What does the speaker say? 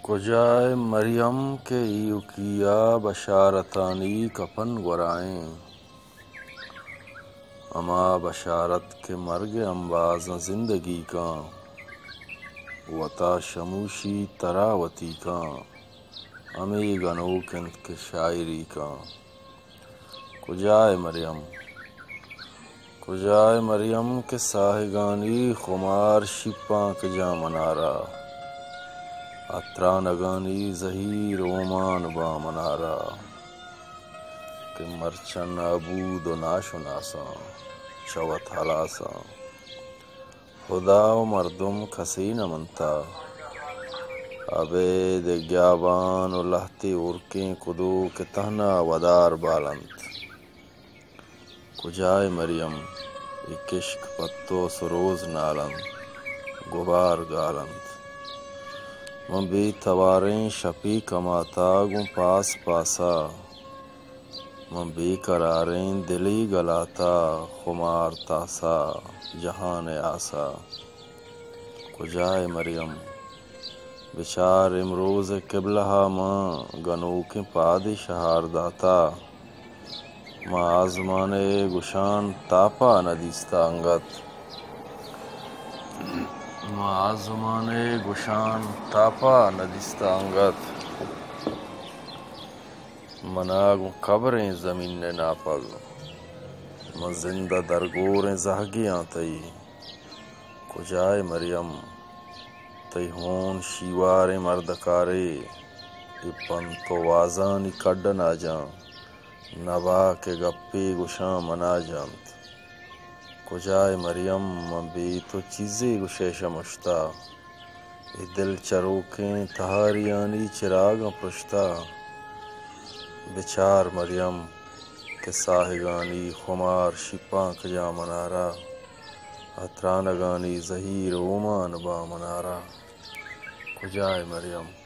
کجائے مریم کے یوکیا بشارتانی کپن گرائیں اما بشارت کے مرگ انباز زندگی کا وطا شموشی تراوتی کا امی گنو کنت کے شاعری کا کجائے مریم کے ساہگانی خمار شپاں کے جا منارا اترانگانی زہیر اومان با منارا کہ مرچن عبود و ناشناسا چوت حلاسا خدا و مردم کسی نمنتا عبید گیابان و لہتی ارکیں کدو کے تہنا ودار بالند کجائے مریم ایک عشق پتو سروز نالند گبار گالند من بی تواریں شپی کماتا گوں پاس پاسا من بی قراریں دلی گلاتا خمار تاسا جہان آسا کجائے مریم بچار امروز قبلہ ماں گنو کے پادی شہار داتا ماں آزمانے گشان تاپا ندیستا انگت ماں آزمانے گشان تاپا ندیستا انگت مناگو قبریں زمین نے ناپگ من زندہ درگوریں زہگیاں تئی کجائے مریم تئی ہون شیواریں مردکارے اپن تو وازانی کڈ نہ جاں نبا کے گپی گشاں منا جانت کجائے مریم من بھی تو چیزیں گشیشہ مشتا ای دل چروکیں تہاریانی چراغاں پرشتا بچار مریم کے ساہگانی خمار شپاں کجا منارا اترانگانی زہیر اومان با منارا کجائے مریم